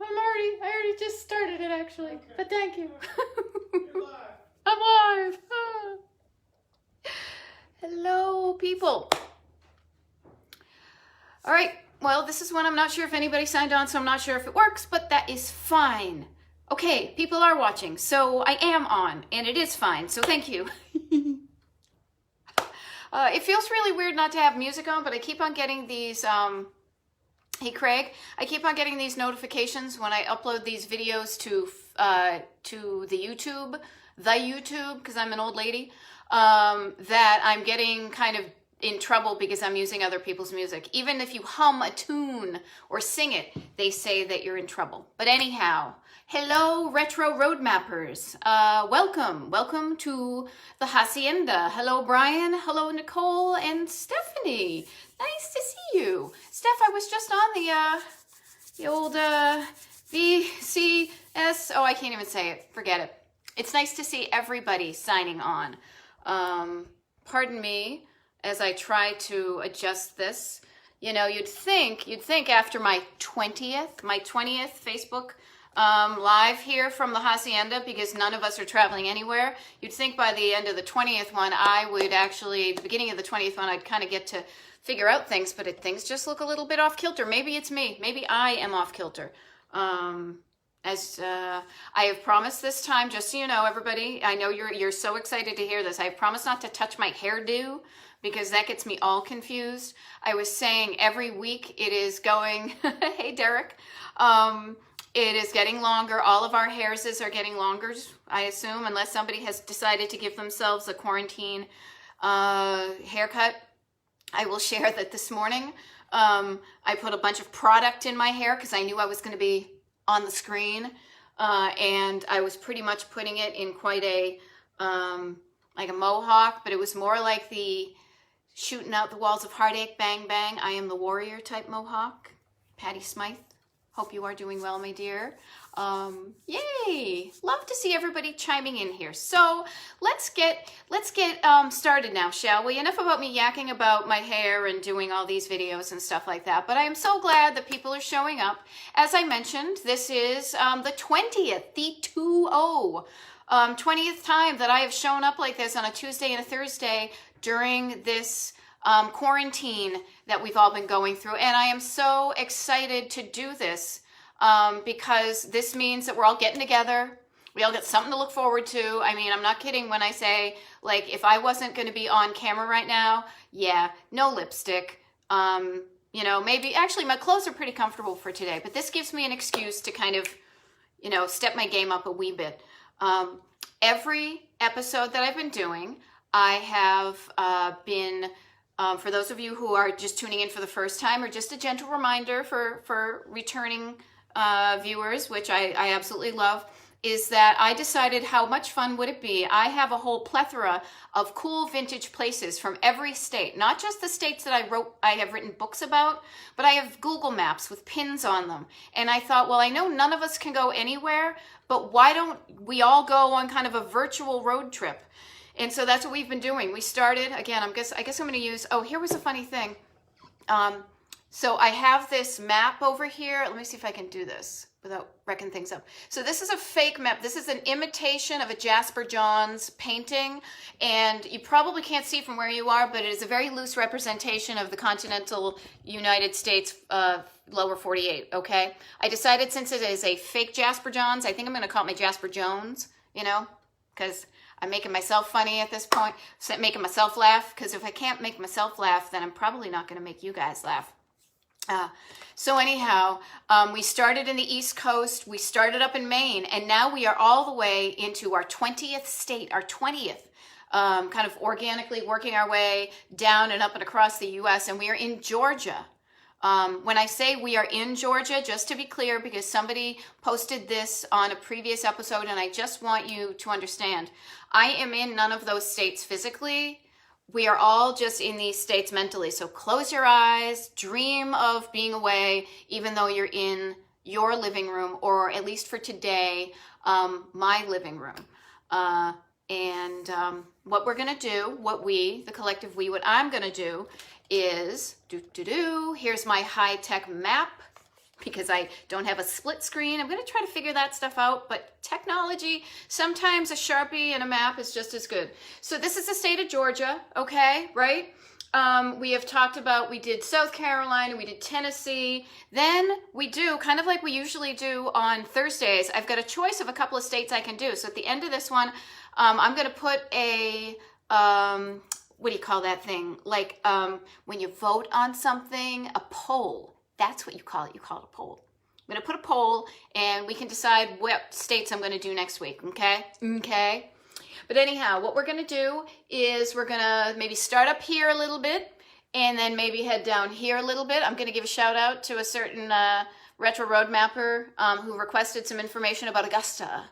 I already just started it actually, okay. But thank you. You're live. I'm live. Ah. Hello, people. All right, well, this is one I'm not sure if anybody signed on, so I'm not sure if it works, but that is fine. Okay, people are watching, so I am on, and it is fine, so thank you. It feels really weird not to have music on, but I keep on getting these, hey Craig, I keep on getting these notifications when I upload these videos to the YouTube, because I'm an old lady, that I'm getting kind of in trouble because I'm using other people's music. Even if you hum a tune or sing it, they say that you're in trouble. But anyhow, hello Retro Road Mappers. Welcome to the Hacienda. Hello Brian, hello Nicole and Stephanie. Nice to see you. Steph, I was just on the old VCS. Oh, I can't even say it. Forget it. It's nice to see everybody signing on. Pardon me as I try to adjust this. You know, you'd think after my 20th Facebook live here from the Hacienda, because none of us are traveling anywhere, you'd think by the end of the 20th one, I would actually, the beginning of the 20th one, I'd kind of get to figure out things, but things just look a little bit off kilter. Maybe it's me. Maybe I am off kilter. As I have promised this time, just so you know, everybody, I know you're so excited to hear this. I have promised not to touch my hairdo because that gets me all confused. I was saying every week it is going, hey Derek, it is getting longer. All of our hairs are getting longer, I assume, unless somebody has decided to give themselves a quarantine haircut. I will share that this morning I put a bunch of product in my hair because I knew I was going to be on the screen, and I was pretty much putting it in quite a like a mohawk, but it was more like the shooting out the walls of heartache, bang bang, I am the warrior type mohawk. Patty Smythe, hope you are doing well, my dear. Yay, love to see everybody chiming in here. So let's get started now, shall we? Enough about me yakking about my hair and doing all these videos and stuff like that, but I am so glad that people are showing up. As I mentioned, this is the 20th, the 20th time that I have shown up like this on a Tuesday and a Thursday during this quarantine that we've all been going through, and I am so excited to do this. Because this means that we're all getting together. We all get something to look forward to. I mean, I'm not kidding when I say, like, if I wasn't going to be on camera right now, yeah, no lipstick. You know, maybe, actually, my clothes are pretty comfortable for today, but this gives me an excuse to kind of, you know, step my game up a wee bit. Every episode that I've been doing, I have been... for those of you who are just tuning in for the first time, or just a gentle reminder for returning viewers, which I absolutely love, is that I decided how much fun would it be. I have a whole plethora of cool vintage places from every state, not just the states that I have written books about, but I have Google Maps with pins on them. And I thought, well, I know none of us can go anywhere, but why don't we all go on kind of a virtual road trip? And so that's what we've been doing. We started, again, I guess I'm going to use, oh, here was a funny thing. So I have this map over here. Let me see if I can do this without wrecking things up. So this is a fake map. This is an imitation of a Jasper Johns painting. And you probably can't see from where you are, but it is a very loose representation of the continental United States lower 48, okay? I decided since it is a fake Jasper Johns, I think I'm going to call it my Jasper Jones, you know, because... I'm making myself funny at this point, making myself laugh, because if I can't make myself laugh, then I'm probably not going to make you guys laugh. So anyhow, we started in the East Coast, we started up in Maine, and now we are all the way into our 20th state, our 20th, kind of organically working our way down and up and across the U.S., and we are in Georgia. When I say we are in Georgia, just to be clear, because somebody posted this on a previous episode, and I just want you to understand, I am in none of those states physically. We are all just in these states mentally. So close your eyes, dream of being away, even though you're in your living room, or at least for today, my living room. What we're going to do, the collective we, what I'm going to do is, here's my high-tech map. because I don't have a split screen. I'm going to try to figure that stuff out, but technology, sometimes a Sharpie and a map is just as good. So this is the state of Georgia, okay, right? We have talked about, we did South Carolina, we did Tennessee. Then we do, kind of like we usually do on Thursdays, I've got a choice of a couple of states I can do. So at the end of this one, I'm going to put a, what do you call that thing? Like when you vote on something, a poll. That's what you call it. You call it a poll. I'm going to put a poll and we can decide what states I'm going to do next week. Okay? Okay. But anyhow, what we're going to do is we're going to maybe start up here a little bit and then maybe head down here a little bit. I'm going to give a shout out to a certain retro road mapper who requested some information about Augusta.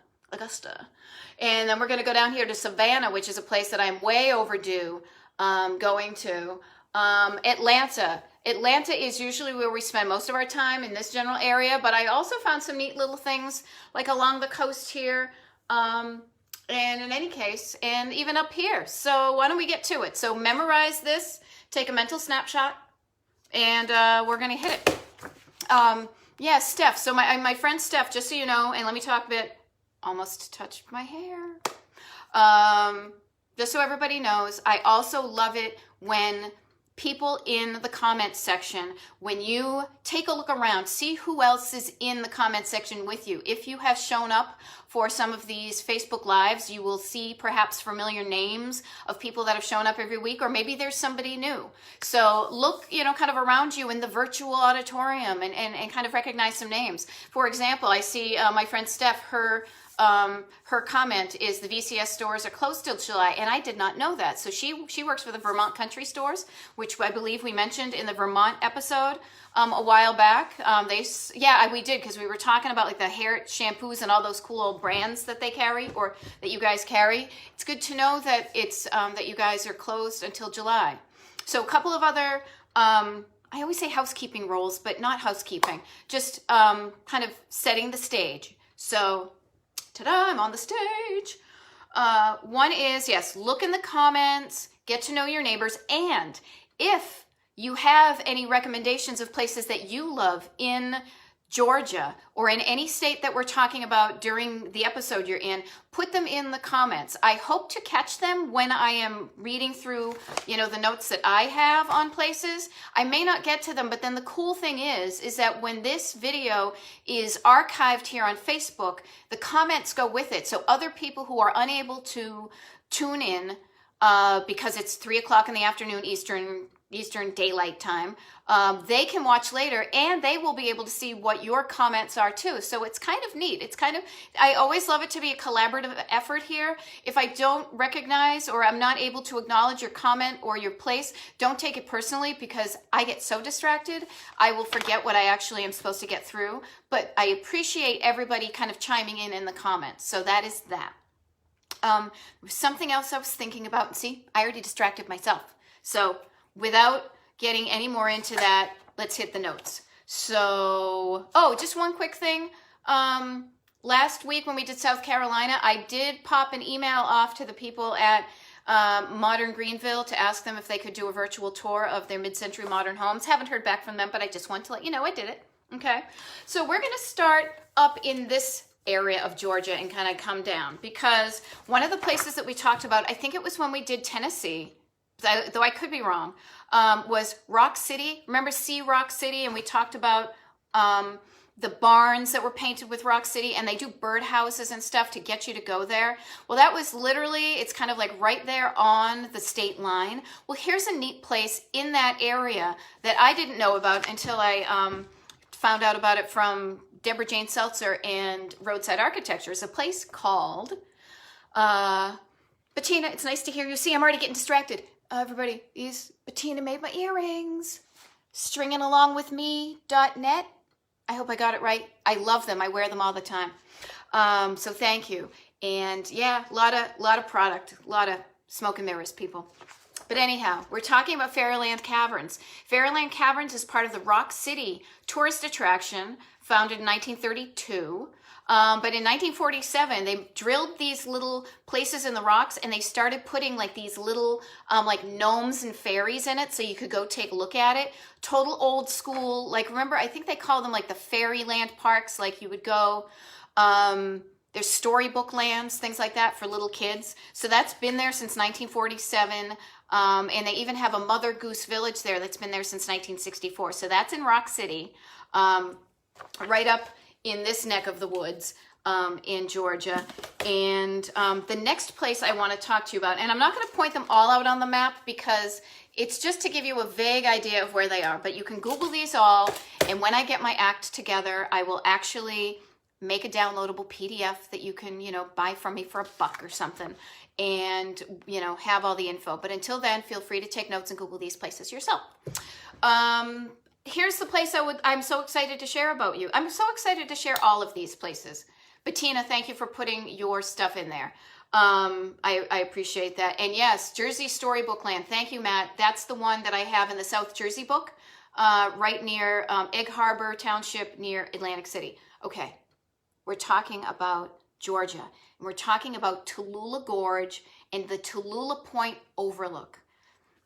And then we're going to go down here to Savannah, which is a place that I'm way overdue going to. Atlanta. Atlanta is usually where we spend most of our time in this general area, but I also found some neat little things like along the coast here, and in any case, and even up here. So why don't we get to it? So memorize this, take a mental snapshot, and we're going to hit it. Yeah, Steph. So my friend Steph, just so you know, and let me talk a bit, almost touched my hair. Just so everybody knows, I also love it when people in the comments section, when you take a look around, see who else is in the comment section with you. If you have shown up for some of these Facebook Lives, you will see perhaps familiar names of people that have shown up every week, or maybe there's somebody new. So look, kind of around you in the virtual auditorium and kind of recognize some names. For example, I see my friend Steph, her comment is the VCS stores are closed till July, and I did not know that. So she works for the Vermont Country Stores, which I believe we mentioned in the Vermont episode a while back. We did, because we were talking about like the hair shampoos and all those cool old brands that they carry, or that you guys carry. It's good to know that it's that you guys are closed until July. So a couple of other I always say housekeeping roles, but not housekeeping, just kind of setting the stage. So ta-da, I'm on the stage. One is, yes, look in the comments, get to know your neighbors, and if you have any recommendations of places that you love in Georgia or in any state that we're talking about during the episode you're in, put them in the comments. I hope to catch them when I am reading through, the notes that I have on places. I may not get to them, but then the cool thing is that when this video is archived here on Facebook, the comments go with it. So other people who are unable to tune in because it's 3:00 in the afternoon Eastern Daylight Time, they can watch later, and they will be able to see what your comments are too. So it's kind of neat. I always love it to be a collaborative effort here. If I don't recognize or I'm not able to acknowledge your comment or your place, don't take it personally, because I get so distracted, I will forget what I actually am supposed to get through. But I appreciate everybody kind of chiming in the comments. So that is that. Something else I was thinking about, see, I already distracted myself. So without getting any more into that, let's hit the notes. So, just one quick thing. Last week when we did South Carolina, I did pop an email off to the people at Modern Greenville to ask them if they could do a virtual tour of their mid-century modern homes. Haven't heard back from them, but I just want to let you know I did it. Okay, so we're going to start up in this area of Georgia and kind of come down, because one of the places that we talked about, I think it was when we did Tennessee, though I could be wrong, was Rock City. Remember Rock City? And we talked about the barns that were painted with Rock City, and they do birdhouses and stuff to get you to go there. Well, that was literally, it's kind of like right there on the state line. Well, here's a neat place in that area that I didn't know about until I found out about it from Deborah Jane Seltzer and Roadside Architecture. It's a place called, Bettina, it's nice to hear you. See, I'm already getting distracted. Everybody, Bettina made my earrings. Stringingalongwithme.net. I hope I got it right. I love them. I wear them all the time. So thank you. And yeah, a lot of product, a lot of smoke and mirrors, people. But anyhow, we're talking about Fairyland Caverns. Fairyland Caverns is part of the Rock City tourist attraction, founded in 1932. But in 1947, they drilled these little places in the rocks, and they started putting like these little like gnomes and fairies in it, so you could go take a look at it. Total old school, like remember, I think they call them like the Fairyland parks, like you would go. There's storybook lands, things like that for little kids. So that's been there since 1947. And they even have a Mother Goose Village there that's been there since 1964. So that's in Rock City, right up in this neck of the woods in Georgia. And the next place I want to talk to you about, and I'm not going to point them all out on the map because it's just to give you a vague idea of where they are. But you can Google these all, and when I get my act together, I will actually make a downloadable PDF that you can, buy from me for $1 or something, and, have all the info. But until then, feel free to take notes and Google these places yourself. Here's the place I'm so excited to share about you. I'm so excited to share all of these places. Bettina, thank you for putting your stuff in there. I appreciate that. And yes, Jersey Storybook Land. Thank you, Matt. That's the one that I have in the South Jersey book, right near Egg Harbor Township near Atlantic City. Okay. We're talking about Georgia, and we're talking about Tallulah Gorge and the Tallulah Point Overlook.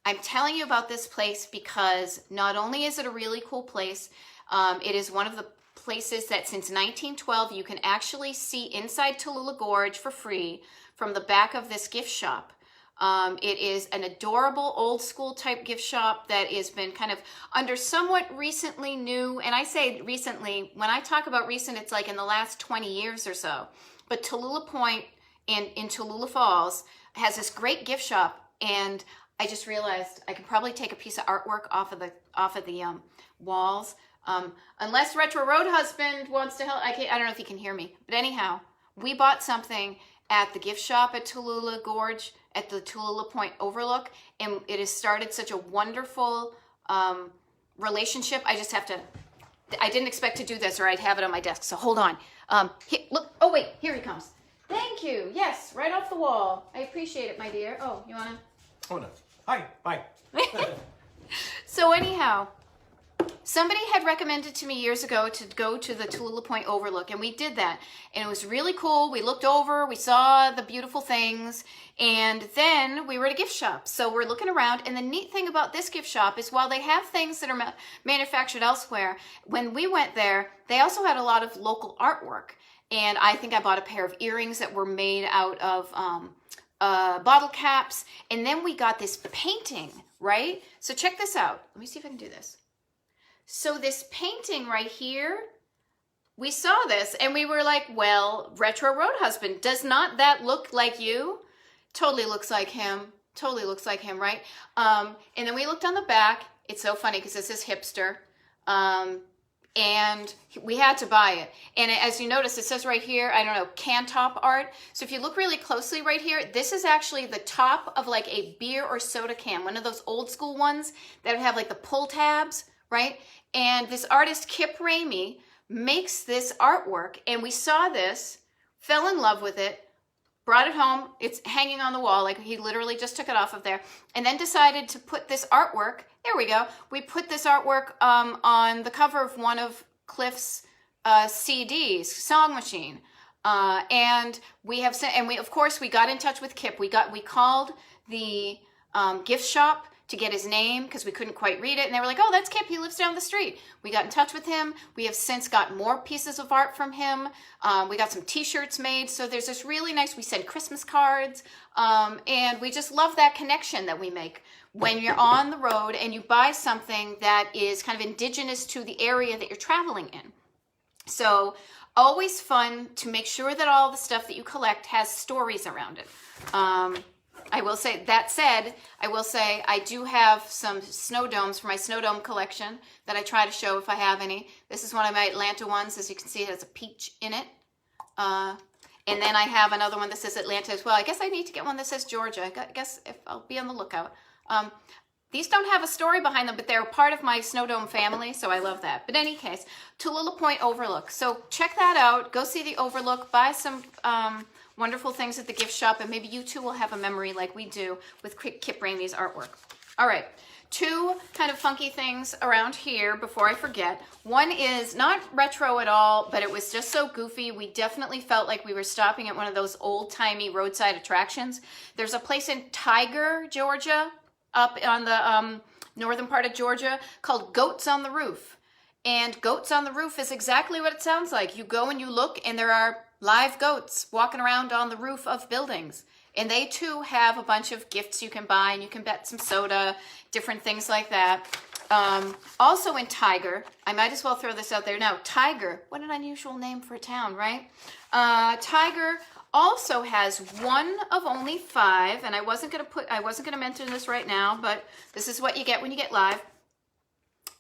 I'm telling you about this place because not only is it a really cool place, it is one of the places that since 1912 you can actually see inside Tallulah Gorge for free from the back of this gift shop. It is an adorable old school type gift shop that has been kind of under somewhat recently new, and I say recently, when I talk about recent, it's like in the last 20 years or so. But Tallulah Point in Tallulah Falls has this great gift shop, and I just realized I could probably take a piece of artwork off of the walls. Unless Retro Road Husband wants to help, I don't know if he can hear me. But anyhow, we bought something at the gift shop at Tallulah Gorge, at the Tallulah Point Overlook, and it has started such a wonderful relationship. I didn't expect to do this, or I'd have it on my desk, so hold on. Look, oh wait, here he comes. Thank you, yes, right off the wall. I appreciate it, my dear. Oh, you wanna? Oh no, hi, bye. So anyhow, somebody had recommended to me years ago to go to the Tallulah Point Overlook, and we did that. And it was really cool. We looked over, we saw the beautiful things, and then we were at a gift shop. So we're looking around, and the neat thing about this gift shop is while they have things that are manufactured elsewhere, when we went there, they also had a lot of local artwork. And I think I bought a pair of earrings that were made out of bottle caps. And then we got this painting, right? So check this out. Let me see if I can do this. So this painting right here, we saw this and we were like, well, Retro Road Husband, does not that look like you? Totally looks like him. Totally looks like him, right? And then we looked on the back. It's so funny because this is hipster. And we had to buy it. And as you notice, it says right here, I don't know, can top art. So if you look really closely right here, this is actually the top of like a beer or soda can, one of those old school ones that have like the pull tabs, right? And this artist, Kip Ramey, makes this artwork, and we saw this, fell in love with it, brought it home. It's hanging on the wall, like he literally just took it off of there, and then decided to put this artwork, there we go, we put this artwork on the cover of one of Cliff's CDs, Song Machine. And we have sent, and we, of course, we got in touch with Kip. We called the gift shop to get his name because we couldn't quite read it. And they were like, oh, that's Kip. He lives down the street. We got in touch with him. We have since got more pieces of art from him. We got some t-shirts made. So there's this really nice, we send Christmas cards. And we just love that connection that we make when you're on the road and you buy something that is kind of indigenous to the area that you're traveling in. So always fun to make sure that all the stuff that you collect has stories around it. I will say, that said, I will say I do have some snow domes for my snow dome collection that I try to show if I have any. This is one of my Atlanta ones. As you can see, it has a peach in it. And then I have another one that says Atlanta as well. I guess I need to get one that says Georgia. I guess if I'll be on the lookout. These don't have a story behind them, but they're part of my snow dome family, so I love that. But in any case, Tallulah Point Overlook. So check that out. Go see the Overlook. Buy some wonderful things at the gift shop, and maybe you too will have a memory like we do with Kip Ramey's artwork. All right, two kind of funky things around here before I forget. One is not retro at all, but it was just so goofy. We definitely felt like we were stopping at one of those old-timey roadside attractions. There's a place in Tiger, Georgia, up on the northern part of Georgia, called Goats on the Roof. And Goats on the Roof is exactly what it sounds like. You go and you look, and there are live goats walking around on the roof of buildings. And they too have a bunch of gifts you can buy, and you can bet some soda, different things like that. Also in Tiger, I might as well throw this out there now. Tiger, what an unusual name for a town, right? Tiger also has one of only 5, and I wasn't gonna mention this right now, but this is what you get when you get live.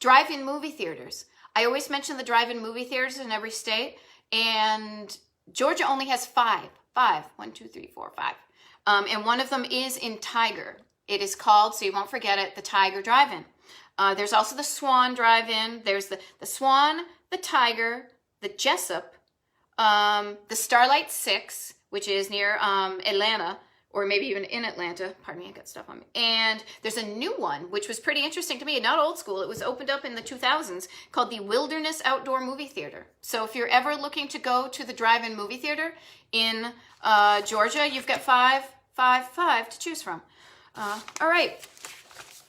Drive-in movie theaters. I always mention the drive-in movie theaters in every state, and Georgia only has 5. 1, 2, 3, 4, 5. And one of them is in Tiger. It is called, so you won't forget it, the Tiger Drive-In. There's also the Swan Drive-In. There's the Swan, the Tiger, the Jessup, the Starlight 6, which is near Atlanta, or maybe even in Atlanta. Pardon me, I got stuff on me. And there's a new one, which was pretty interesting to me, not old school. It was opened up in the 2000s, called the Wilderness Outdoor Movie Theater. So if you're ever looking to go to the drive-in movie theater in Georgia, you've got five to choose from. All right.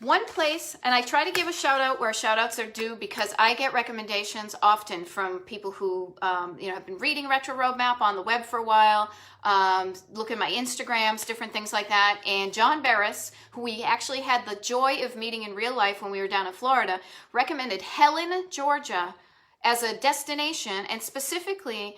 One place, and I try to give a shout out where shout outs are due, because I get recommendations often from people who have been reading Retro Roadmap on the web for a while, look at my Instagrams, different things like that. And John Barris, who we actually had the joy of meeting in real life when we were down in Florida, recommended Helen, Georgia as a destination. And specifically,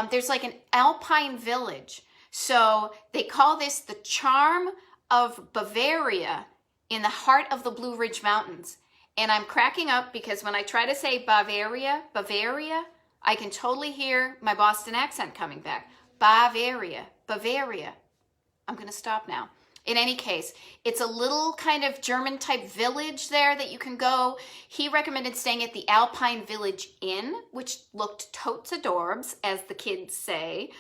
there's like an alpine village. So they call this the Charm of Bavaria, in the heart of the Blue Ridge Mountains. And I'm cracking up because when I try to say Bavaria, I can totally hear my Boston accent coming back. Bavaria. I'm going to stop now. In any case, it's a little kind of German type village there that you can go. He recommended staying at the Alpine Village Inn, which looked totes adorbs, as the kids say.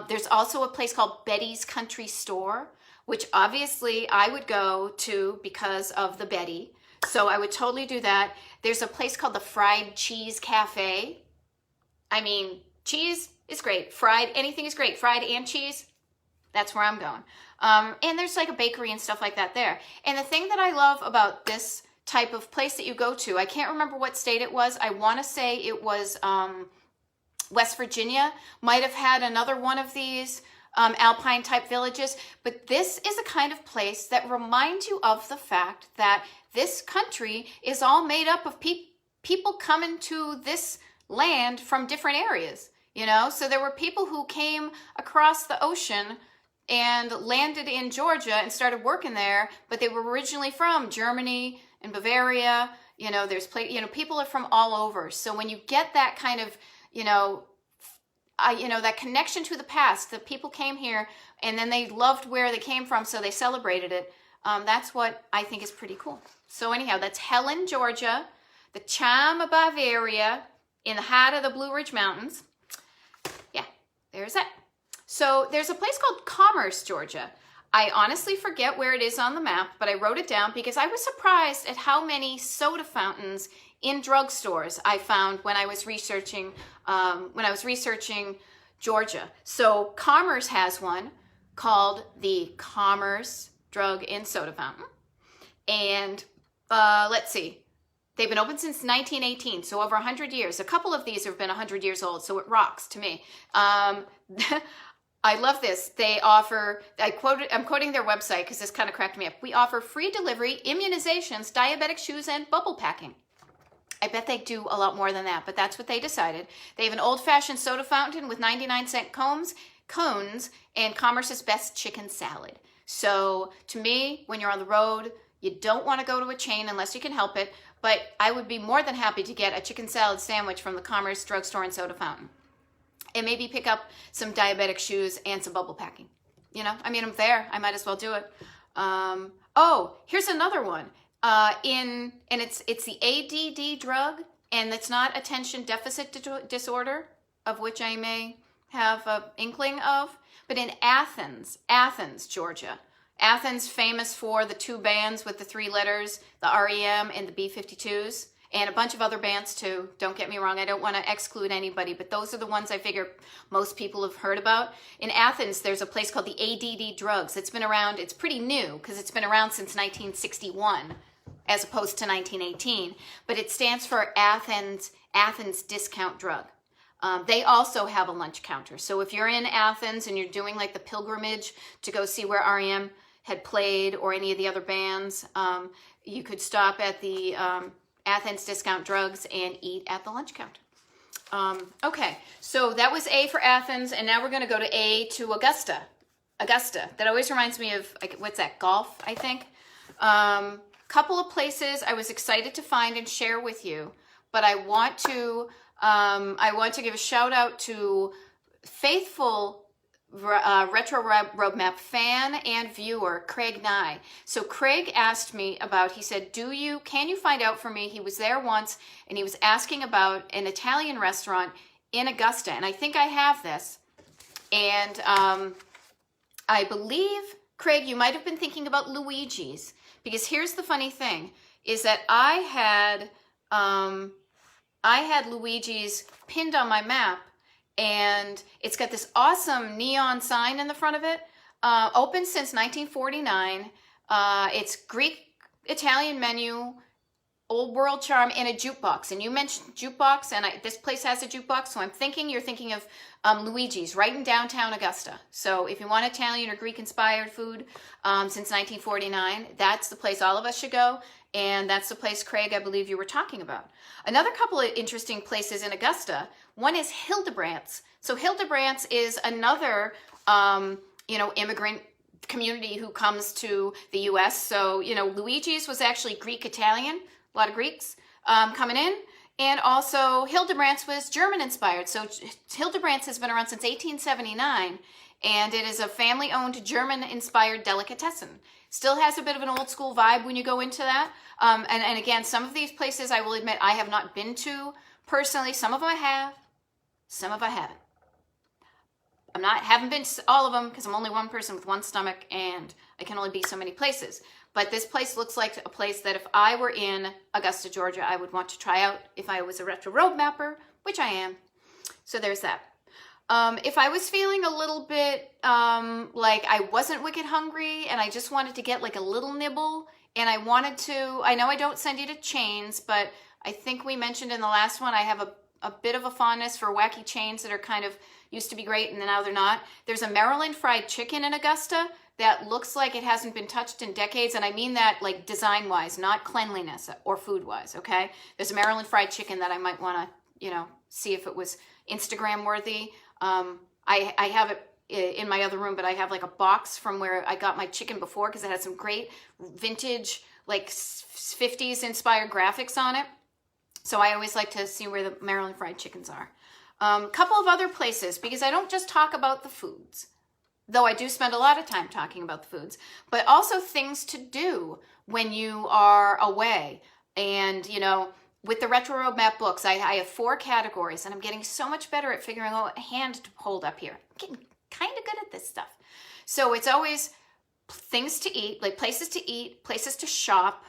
There's also a place called Betty's Country Store, which obviously I would go to because of the Betty. So I would totally do that. There's a place called the Fried Cheese Cafe. I mean, cheese is great. Fried, anything is great. Fried and cheese, that's where I'm going. And there's like a bakery and stuff like that there. And the thing that I love about this type of place that you go to, I can't remember what state it was. I want to say it was West Virginia. Might have had another one of these alpine type villages, but this is a kind of place that reminds you of the fact that this country is all made up of people coming to this land from different areas, so there were people who came across the ocean and landed in Georgia and started working there, but they were originally from Germany and Bavaria. There's people are from all over. So when you get that kind of that connection to the past, the people came here and then they loved where they came from, so they celebrated it. That's what I think is pretty cool. So anyhow, that's Helen, Georgia, the Charm of Bavaria, in the heart of the Blue Ridge Mountains. Yeah, there's that. So there's a place called Commerce, Georgia. I honestly forget where it is on the map, but I wrote it down because I was surprised at how many soda fountains in drugstores I found when I was researching Georgia. So Commerce has one called the Commerce Drug and Soda Fountain. And let's see, they've been open since 1918, so over 100 years. A couple of these have been 100 years old, so it rocks to me. I love this. They offer, I'm quoting their website because this kind of cracked me up. We offer free delivery, immunizations, diabetic shoes, and bubble packing. I bet they do a lot more than that, but that's what they decided. They have an old-fashioned soda fountain with 99-cent cones, and Commerce's best chicken salad. So to me, when you're on the road, you don't want to go to a chain unless you can help it, but I would be more than happy to get a chicken salad sandwich from the Commerce drugstore and soda fountain. And maybe pick up some diabetic shoes and some bubble packing. I'm there. I might as well do it. Oh, here's another one. And it's the ADD drug, and it's not attention deficit disorder, of which I may have an inkling of. But in Athens, Georgia, Athens famous for the two bands with the three letters, the REM and the B-52s, and a bunch of other bands too. Don't get me wrong, I don't want to exclude anybody, but those are the ones I figure most people have heard about. In Athens, there's a place called the ADD Drugs. It's been around, it's pretty new because it's been around since 1961 as opposed to 1918, but it stands for Athens Discount Drug. They also have a lunch counter. So if you're in Athens and you're doing like the pilgrimage to go see where REM had played or any of the other bands, you could stop at the Athens Discount Drugs and eat at the lunch counter. Okay, so that was A for Athens, and now we're going to go to A to Augusta. Augusta. That always reminds me of, like, what's that, golf, I think? Couple of places I was excited to find and share with you, but I want to give a shout out to faithful Retro Roadmap fan and viewer, Craig Nye. So Craig asked me about, he said, can you find out for me? He was there once and he was asking about an Italian restaurant in Augusta. And I think I have this. And I believe, Craig, you might have been thinking about Luigi's, because here's the funny thing, is that I had Luigi's pinned on my map, and it's got this awesome neon sign in the front of it. Open since 1949. It's Greek Italian menu, old world charm, and a jukebox. And you mentioned jukebox, and this place has a jukebox, so I'm thinking you're thinking of Luigi's right in downtown Augusta. So if you want Italian or Greek inspired food since 1949, that's the place all of us should go. And that's the place, Craig, I believe you were talking about. Another couple of interesting places in Augusta, one is Hildebrandt's. So Hildebrandt's is another, immigrant community who comes to the U.S. So, Luigi's was actually Greek-Italian, a lot of Greeks coming in. And also Hildebrandt's was German-inspired. So Hildebrandt's has been around since 1879, and it is a family-owned German-inspired delicatessen. Still has a bit of an old school vibe when you go into that. And again, some of these places I will admit I have not been to personally. Some of them I have, some of them I haven't. Haven't been to all of them because I'm only one person with one stomach and I can only be so many places. But this place looks like a place that if I were in Augusta, Georgia, I would want to try out if I was a retro road mapper, which I am. So there's that. If I was feeling a little bit like I wasn't wicked hungry and I just wanted to get like a little nibble and I wanted to, I know I don't send you to chains, but I think we mentioned in the last one I have a bit of a fondness for wacky chains that are kind of used to be great and now they're not. There's a Maryland fried chicken in Augusta that looks like it hasn't been touched in decades, and I mean that like design-wise, not cleanliness or food-wise, okay? There's a Maryland fried chicken that I might want to, see if it was Instagram-worthy. I have it in my other room, but I have like a box from where I got my chicken before because it had some great vintage, like 50s inspired graphics on it. So I always like to see where the Maryland fried chickens are. Couple of other places, because I don't just talk about the foods, though I do spend a lot of time talking about the foods, but also things to do when you are away. And, with the Retro Roadmap books, I have 4 categories, and I'm getting so much better at figuring out what hand to hold up here. I'm getting kind of good at this stuff. So it's always things to eat, like places to eat, places to shop,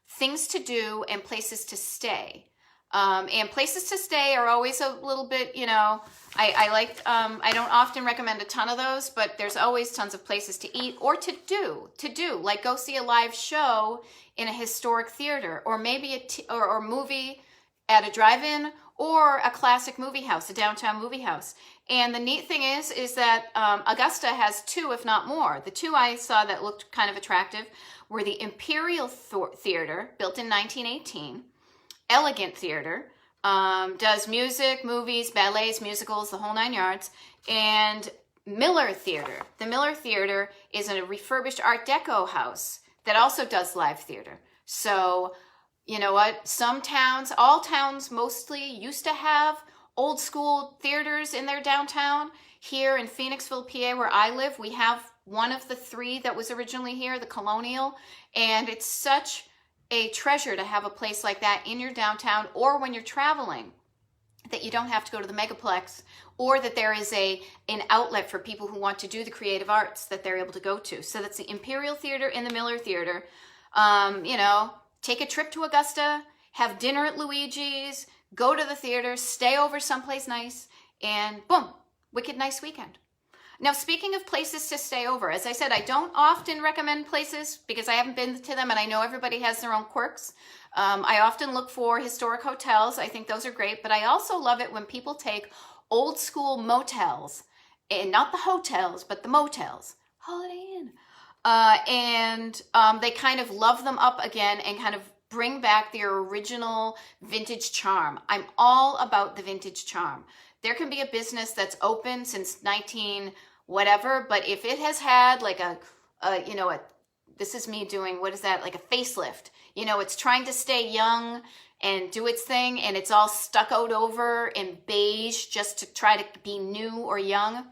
things to do, and places to stay. And places to stay are always a little bit, I don't often recommend a ton of those, but there's always tons of places to eat or to do, like go see a live show in a historic theater, or maybe or movie at a drive-in, or a classic movie house, a downtown movie house. And the neat thing is that Augusta has 2, if not more. The 2 I saw that looked kind of attractive were the Imperial Theater, built in 1918, Elegant Theater, does music, movies, ballets, musicals, the whole 9 yards, and Miller Theater. The Miller Theater is a refurbished Art Deco house that also does live theater. So, you know what? Some towns, all towns mostly used to have old school theaters in their downtown. Here in Phoenixville, PA, where I live, we have one of the 3 that was originally here, the Colonial, and it's such a treasure to have a place like that in your downtown or when you're traveling. that you don't have to go to the megaplex, or that there is an outlet for people who want to do the creative arts that they're able to go to. So that's the Imperial Theater and the Miller Theater. You know, take a trip to Augusta, have dinner at Luigi's, go to the theater, stay over someplace nice, and boom, wicked nice weekend. Now, speaking of places to stay over, as I said, I don't often recommend places because I haven't been to them and I know everybody has their own quirks. I often look for historic hotels. I think those are great, but I also love it when people take old school motels, and not the hotels, but the motels, Holiday Inn, and they kind of love them up again and kind of bring back their original vintage charm. I'm all about the vintage charm. There can be a business that's open since 19 whatever, but if it has had like this is me doing, what is that, like a facelift, you know, it's trying to stay young and do its thing, and it's all stuccoed over in beige just to try to be new or young,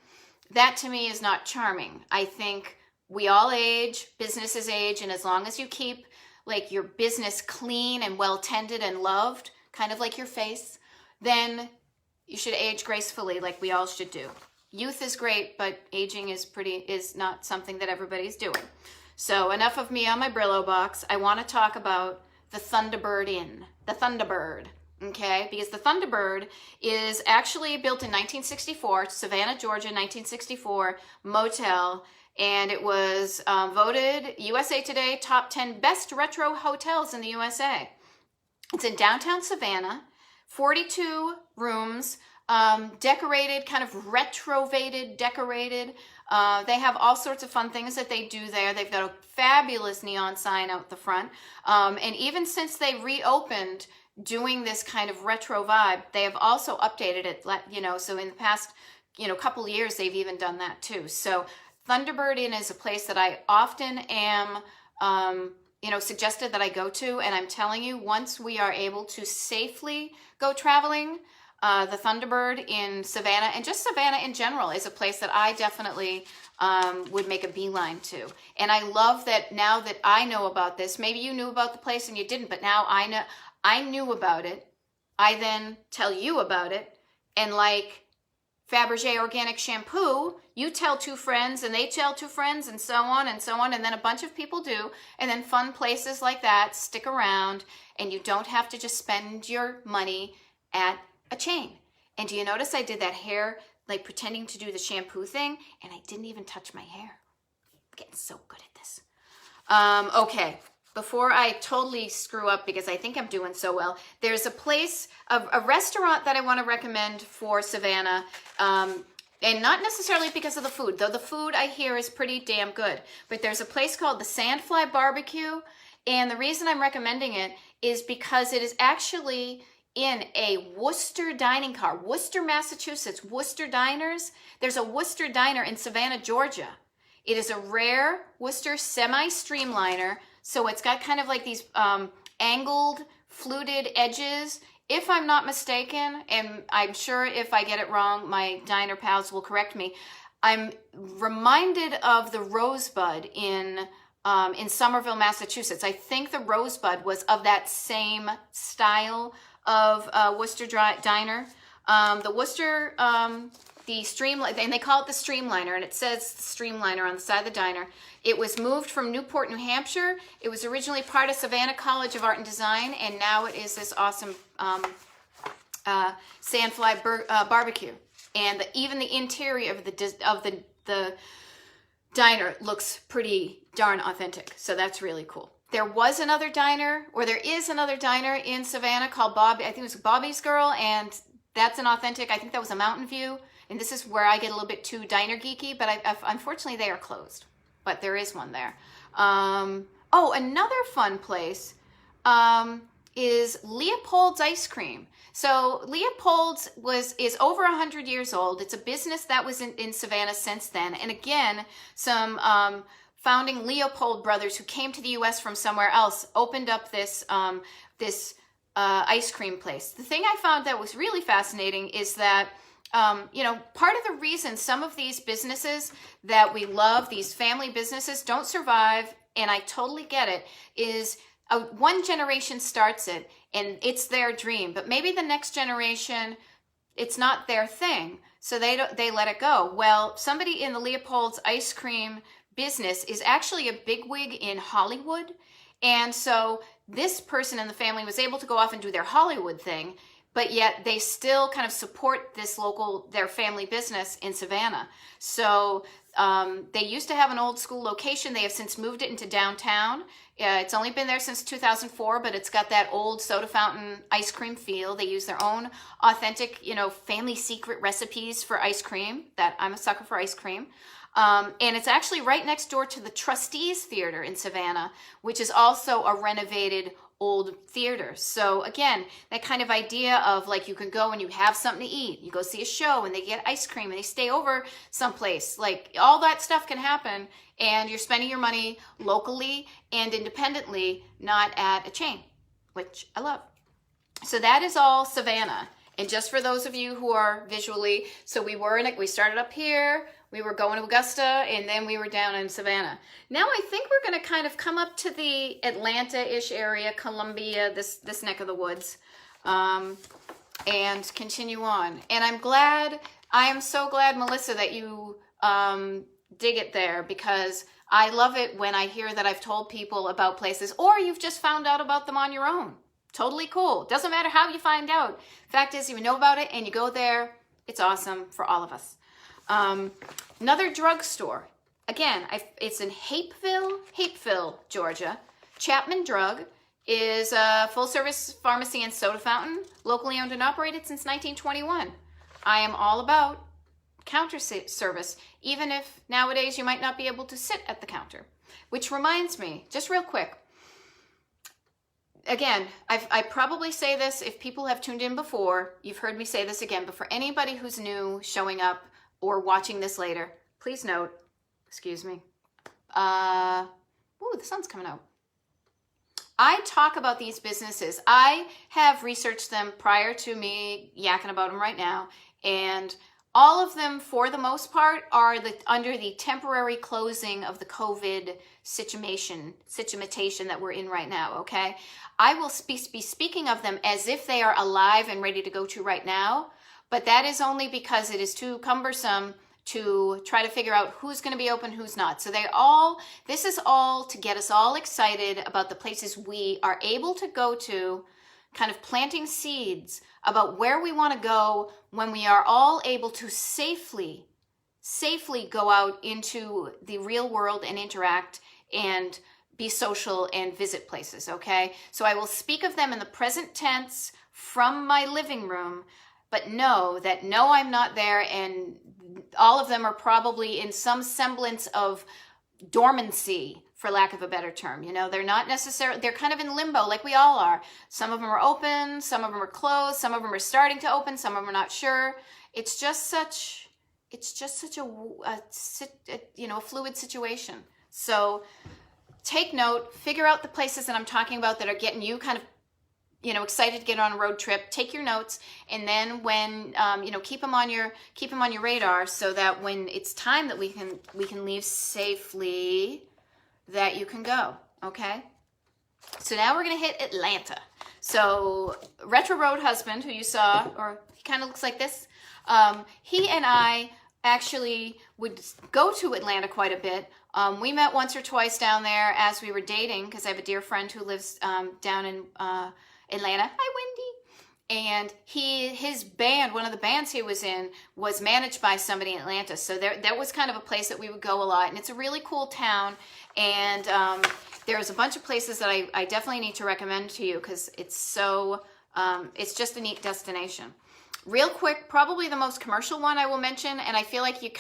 that to me is not charming. I think we all age, businesses age, and as long as you keep like your business clean and well tended and loved, kind of like your face, then you should age gracefully like we all should do. Youth is great, but aging is not something that everybody's doing. So enough of me on my Brillo box. I want to talk about the Thunderbird Inn. The Thunderbird, okay? Because the Thunderbird is actually built in 1964, Savannah, Georgia, 1964 motel, and it was voted USA Today top 10 best retro hotels in the USA. It's in downtown Savannah, 42 rooms, decorated, kind of retrovated, decorated. They have all sorts of fun things that they do there. They've got a fabulous neon sign out the front. And even since they reopened doing this kind of retro vibe, they have also updated it, you know, so in the past, you know, couple years, they've even done that too. So Thunderbird Inn is a place that I often am, you know, suggested that I go to. And I'm telling you, once we are able to safely go traveling, the Thunderbird in Savannah, and just Savannah in general, is a place that I definitely would make a beeline to. And I love that now that I know about this, maybe you knew about the place and you didn't, but now I know, I knew about it. I then tell you about it. And like Fabergé organic shampoo, you tell two friends and they tell two friends and so on and so on. And then a bunch of people do. And then fun places like that stick around, and you don't have to just spend your money at a chain. And do you notice I did that hair, like pretending to do the shampoo thing, and I didn't even touch my hair. I'm getting so good at this. Okay, before I totally screw up, because I think I'm doing so well, there's a place, a restaurant that I want to recommend for Savannah, and not necessarily because of the food, though the food I hear is pretty damn good, but there's a place called the Sandfly Barbecue, and the reason I'm recommending it is because it is actually in a Worcester dining car. Worcester, Massachusetts, Worcester Diners. There's a Worcester Diner in Savannah, Georgia. It is a rare Worcester semi-streamliner, so it's got kind of like these angled, fluted edges. If I'm not mistaken, and I'm sure if I get it wrong, my diner pals will correct me, I'm reminded of the Rosebud in Somerville, Massachusetts. I think the Rosebud was of that same style of Worcester Diner. The Worcester, the Streamliner, and they call it the Streamliner, and it says Streamliner on the side of the diner. It was moved from Newport, New Hampshire. It was originally part of Savannah College of Art and Design, and now it is this awesome Sandfly barbecue. And even the interior of the diner looks pretty darn authentic, so that's really cool. There was another diner, or there is another diner in Savannah called Bobby. I think it was Bobby's Girl, and that's an authentic. I think that was a Mountain View, and this is where I get a little bit too diner geeky, but unfortunately they are closed. But there is one there. Oh, another fun place is Leopold's Ice Cream. So Leopold's is over 100 years old. It's a business that was in Savannah since then, and again, some founding Leopold brothers who came to the U.S. from somewhere else opened up this ice cream place. The thing I found that was really fascinating is that, you know, part of the reason some of these businesses that we love, these family businesses, don't survive, and I totally get it, is one generation starts it and it's their dream, but maybe the next generation it's not their thing. So they let it go. Well, somebody in the Leopold's ice cream business is actually a bigwig in Hollywood. And so this person in the family was able to go off and do their Hollywood thing, but yet they still kind of support their family business in Savannah. So they used to have an old school location. They have since moved it into downtown. It's only been there since 2004, but it's got that old soda fountain ice cream feel. They use their own authentic, family secret recipes for ice cream. That I'm a sucker for ice cream. And it's actually right next door to the Trustees Theater in Savannah, which is also a renovated old theater. So again, that kind of idea of like you can go and you have something to eat. You go see a show and they get ice cream and they stay over someplace. Like all that stuff can happen and you're spending your money locally and independently, not at a chain, which I love. So that is all Savannah. And just for those of you who are visually, so we started up here, we were going to Augusta, and then we were down in Savannah. Now I think we're going to kind of come up to the Atlanta-ish area, Columbia, this neck of the woods, and continue on. And I am so glad, Melissa, that you dig it there, because I love it when I hear that I've told people about places, or you've just found out about them on your own. Totally cool. Doesn't matter how you find out. Fact is, you know about it and you go there. It's awesome for all of us. Another drugstore. Again, it's in Hapeville, Georgia. Chapman Drug is a full-service pharmacy and soda fountain, locally owned and operated since 1921. I am all about counter service, even if nowadays you might not be able to sit at the counter. Which reminds me, just real quick, again, I probably say this if people have tuned in before, you've heard me say this again, but for anybody who's new, showing up, or watching this later, please note, excuse me, the sun's coming out. I talk about these businesses. I have researched them prior to me yakking about them right now, and all of them, for the most part, are under the temporary closing of the COVID situation that we're in right now, okay? I will be speaking of them as if they are alive and ready to go to right now, but that is only because it is too cumbersome to try to figure out who's going to be open, who's not. So this is all to get us all excited about the places we are able to go to, kind of planting seeds about where we want to go when we are all able to safely go out into the real world and interact and be social and visit places, okay? So I will speak of them in the present tense from my living room, but know that no, I'm not there, and all of them are probably in some semblance of dormancy, for lack of a better term. They're not necessarily, they're kind of in limbo like we all are. Some of them are open, some of them are closed, some of them are starting to open, some of them are not sure. It's just such a fluid situation. So take note, figure out the places that I'm talking about that are getting you kind of excited to get on a road trip. Take your notes, and then when keep them on your radar, so that when it's time that we can leave safely, that you can go. Okay. So now we're gonna hit Atlanta. So Retro Road Husband, who you saw, or he kind of looks like this. He and I actually would go to Atlanta quite a bit. We met once or twice down there as we were dating, because I have a dear friend who lives down in Atlanta. Hi, Wendy. And his band, one of the bands he was in, was managed by somebody in Atlanta. So that was kind of a place that we would go a lot. And it's a really cool town. And there's a bunch of places that I definitely need to recommend to you, because it's just a neat destination. Real quick, probably the most commercial one I will mention, and I feel like you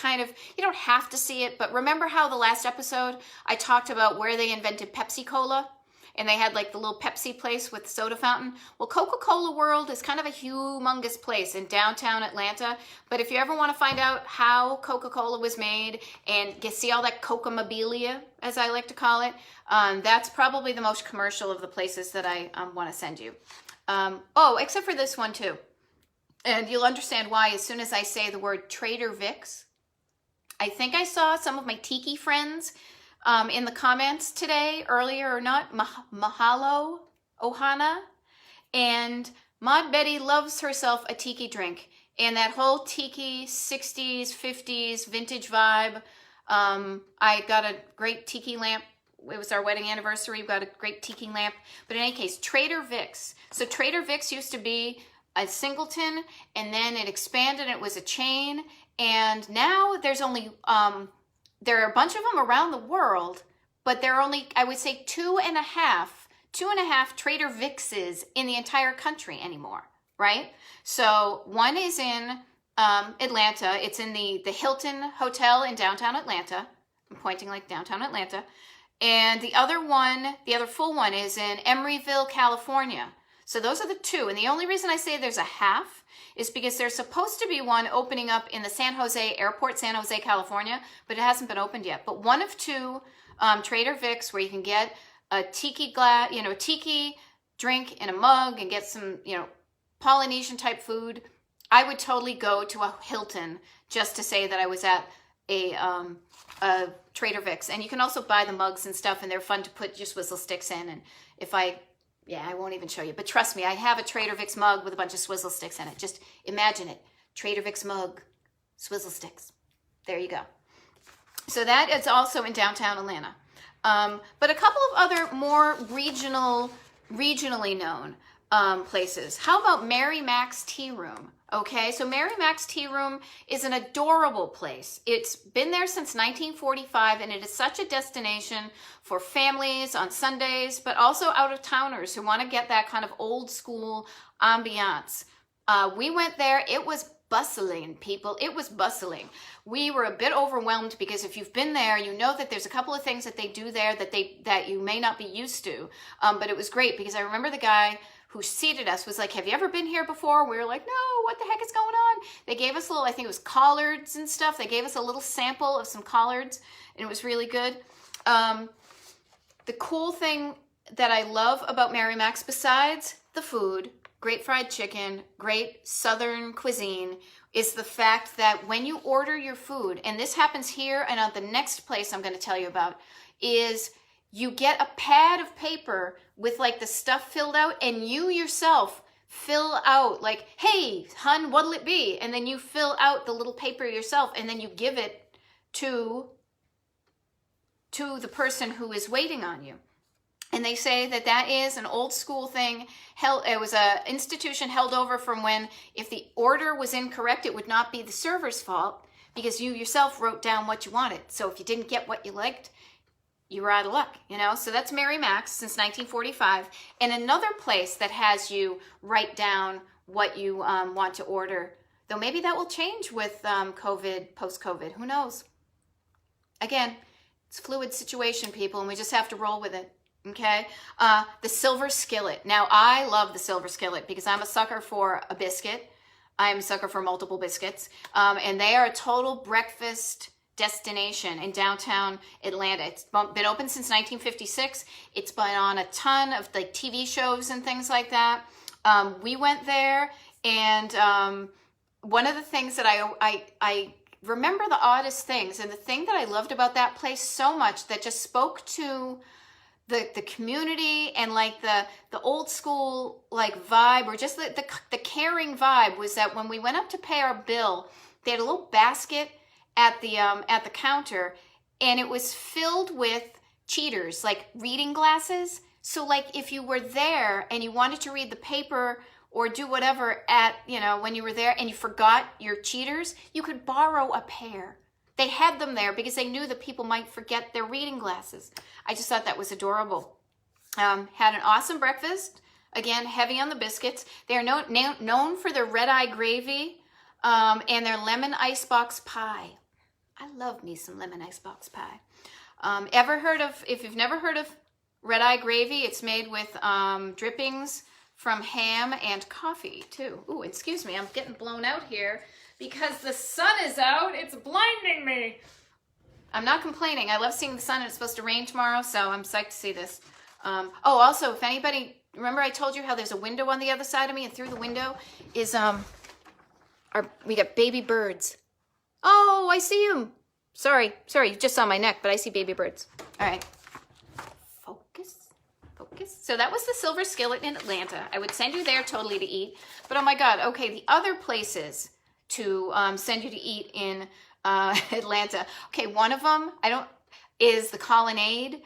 don't have to see it, but remember how the last episode I talked about where they invented Pepsi-Cola? And they had like the little Pepsi place with soda fountain. Well, Coca-Cola World is kind of a humongous place in downtown Atlanta. But if you ever want to find out how Coca-Cola was made and see all that Coca-mabilia, as I like to call it, that's probably the most commercial of the places that I want to send you. Except for this one too. And you'll understand why as soon as I say the word Trader Vic's. I think I saw some of my tiki friends in the comments today, earlier or not, Mahalo Ohana, and Maud Betty loves herself a tiki drink. And that whole tiki 60s, 50s vintage vibe. I got a great tiki lamp. It was our wedding anniversary. We got a great tiki lamp. But in any case, Trader Vic's. So Trader Vic's used to be a singleton, and then it expanded. It was a chain. And now there's only, there are a bunch of them around the world, but there are only, I would say, two and a half Trader Vic's in the entire country anymore, right? So one is in Atlanta. It's in the Hilton Hotel in downtown Atlanta. I'm pointing like downtown Atlanta. And the other full one is in Emeryville, California. So those are the two. And the only reason I say there's a half is because there's supposed to be one opening up in the San Jose Airport, San Jose, California, but it hasn't been opened yet. But one of two Trader Vic's where you can get a tiki tiki drink in a mug and get some, Polynesian type food. I would totally go to a Hilton just to say that I was at a Trader Vic's. And you can also buy the mugs and stuff, and they're fun to put your swizzle sticks in. And I won't even show you. But trust me, I have a Trader Vic's mug with a bunch of swizzle sticks in it. Just imagine it. Trader Vic's mug, swizzle sticks. There you go. So that is also in downtown Atlanta. But a couple of other more regionally known places. How about Mary Mac's Tea Room? Okay, so Mary Mac's Tea Room is an adorable place. It's been there since 1945, and it is such a destination for families on Sundays, but also out-of-towners who want to get that kind of old school ambiance. We went there. It was bustling, people. It was bustling. We were a bit overwhelmed because if you've been there, you know that there's a couple of things that they do there that you may not be used to. But it was great because I remember the guy who seated us was like, have you ever been here before? We were like, no, what the heck is going on? They gave us I think it was collards and stuff. They gave us a little sample of some collards, and it was really good. The cool thing that I love about Mary Mac's, besides the food, great fried chicken, great Southern cuisine, is the fact that when you order your food, and this happens here and at the next place I'm going to tell you about, is you get a pad of paper with like the stuff filled out, and you yourself fill out like, hey, hun, what'll it be? And then you fill out the little paper yourself, and then you give it to the person who is waiting on you. And they say that that is an old school thing. It was an institution held over from when if the order was incorrect, it would not be the server's fault because you yourself wrote down what you wanted. So if you didn't get what you liked, you were out of luck, So that's Mary Mac's since 1945. And another place that has you write down what you want to order, though maybe that will change with COVID, post-COVID. Who knows? Again, it's a fluid situation, people, and we just have to roll with it. Okay, the Silver Skillet. Now, I love the Silver Skillet because I'm a sucker for a biscuit. I'm a sucker for multiple biscuits. And they are a total breakfast destination in downtown Atlanta. It's been open since 1956. It's been on a ton of like TV shows and things like that. We went there, and one of the things that I remember the oddest things, and the thing that I loved about that place so much that just spoke to the community and like the old school like vibe, or just the caring vibe, was that when we went up to pay our bill, they had a little basket at the counter, and it was filled with cheaters, like reading glasses. So like if you were there and you wanted to read the paper or do whatever at, when you were there and you forgot your cheaters, you could borrow a pair. They had them there because they knew that people might forget their reading glasses. I just thought that was adorable. Had an awesome breakfast. Again, heavy on the biscuits. They are known for their red-eye gravy and their lemon icebox pie. I love me some lemon icebox pie. If you've never heard of red-eye gravy, it's made with drippings from ham and coffee, too. Ooh, excuse me, I'm getting blown out here because the sun is out. It's blinding me. I'm not complaining. I love seeing the sun, and it's supposed to rain tomorrow, so I'm psyched to see this. Also, if anybody, remember I told you how there's a window on the other side of me, and through the window is, we got baby birds. Oh, I see them. Sorry, you just saw my neck, but I see baby birds. All right. Focus. So that was the Silver Skillet in Atlanta. I would send you there totally to eat. But oh my God, okay, the other places to send you to eat in Atlanta. Okay, one of them is the Colonnade,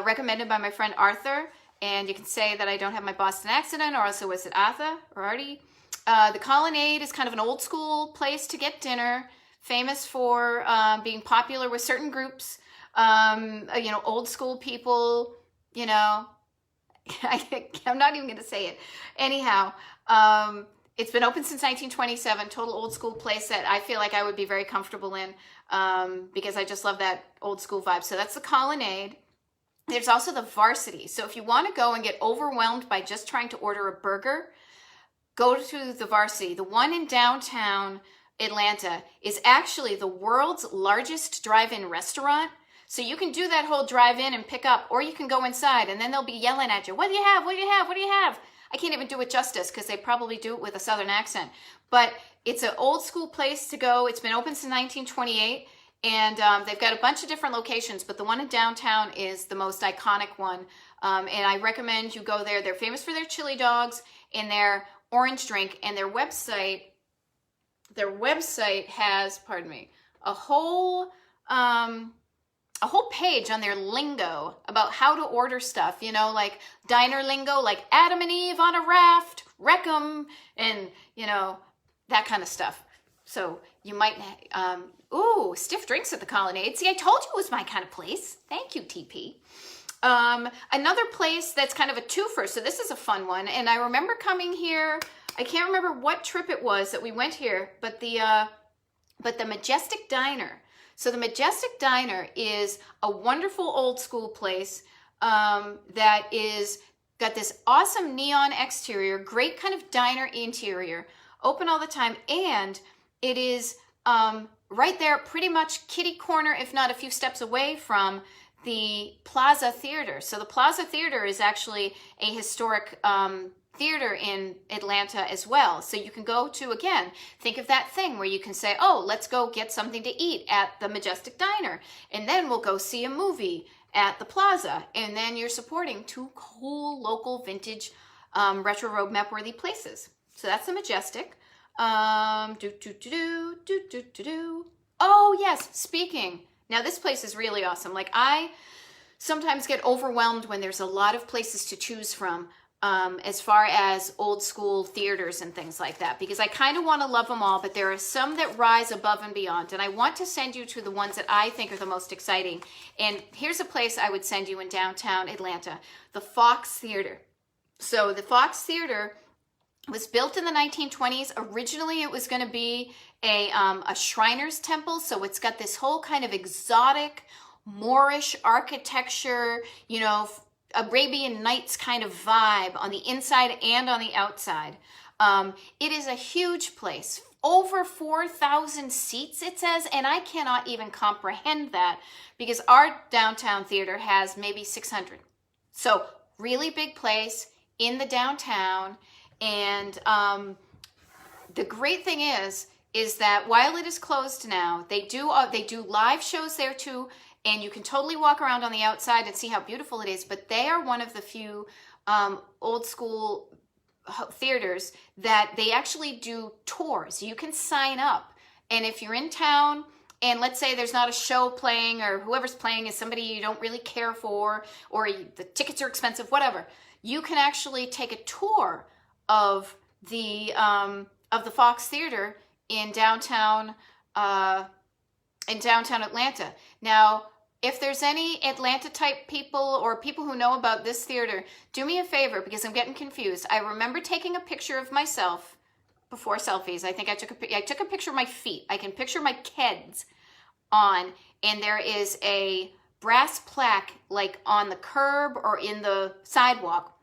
recommended by my friend Arthur. And you can say that I don't have my Boston accent, or also was it Arthur or Artie? The Colonnade is kind of an old school place to get dinner, famous for being popular with certain groups, old school people, I'm not even going to say it. Anyhow, it's been open since 1927, total old school place that I feel like I would be very comfortable in because I just love that old school vibe. So that's the Colonnade. There's also the Varsity. So if you want to go and get overwhelmed by just trying to order a burger, go to the Varsity. The one in downtown Atlanta is actually the world's largest drive-in restaurant. So you can do that whole drive-in and pick up, or you can go inside and then they'll be yelling at you. What do you have? What do you have? What do you have? I can't even do it justice because they probably do it with a Southern accent. But it's an old school place to go. It's been open since 1928. And they've got a bunch of different locations, but the one in downtown is the most iconic one. And I recommend you go there. They're famous for their chili dogs and their orange drink. And their website has, pardon me, a whole page on their lingo about how to order stuff, like diner lingo, like Adam and Eve on a raft, wreck 'em, and, that kind of stuff. So you might, stiff drinks at the Colonnade. See, I told you it was my kind of place. Thank you, TP. Another place that's kind of a twofer. So this is a fun one. And I remember coming here, I can't remember what trip it was that we went here, but the Majestic Diner. So the Majestic Diner is a wonderful old school place that is got this awesome neon exterior, great kind of diner interior, open all the time, and it is right there, pretty much kitty corner, if not a few steps away from the Plaza Theater. So the Plaza Theater is actually a historic theater in Atlanta as well. So you can go to, again, think of that thing where you can say, oh, let's go get something to eat at the Majestic Diner, and then we'll go see a movie at the Plaza, and then you're supporting two cool local vintage retro roadmap worthy places. So that's the Majestic. Oh yes, speaking. Now this place is really awesome. Like, I sometimes get overwhelmed when there's a lot of places to choose from as far as old school theaters and things like that, because I kind of want to love them all, but there are some that rise above and beyond, and I want to send you to the ones that I think are the most exciting. And here's a place I would send you in downtown Atlanta, the Fox Theater. So the Fox Theater was built in the 1920s. Originally, it was going to be a Shriner's temple, so it's got this whole kind of exotic Moorish architecture, Arabian Nights kind of vibe on the inside and on the outside. It is a huge place, over 4,000 seats, it says, and I cannot even comprehend that because our downtown theater has maybe 600. So really big place in the downtown. And the great thing is that while it is closed now, they do live shows there too, and you can totally walk around on the outside and see how beautiful it is. But they are one of the few old school theaters that they actually do tours. You can sign up, and if you're in town, and let's say there's not a show playing, or whoever's playing is somebody you don't really care for, or the tickets are expensive, whatever, you can actually take a tour of the Fox Theater in downtown Atlanta. Now, if there's any Atlanta type people or people who know about this theater, do me a favor because I'm getting confused. I remember taking a picture of myself before selfies. I think I took a picture of my feet. I can picture my kids on, and there is a brass plaque like on the curb or in the sidewalk,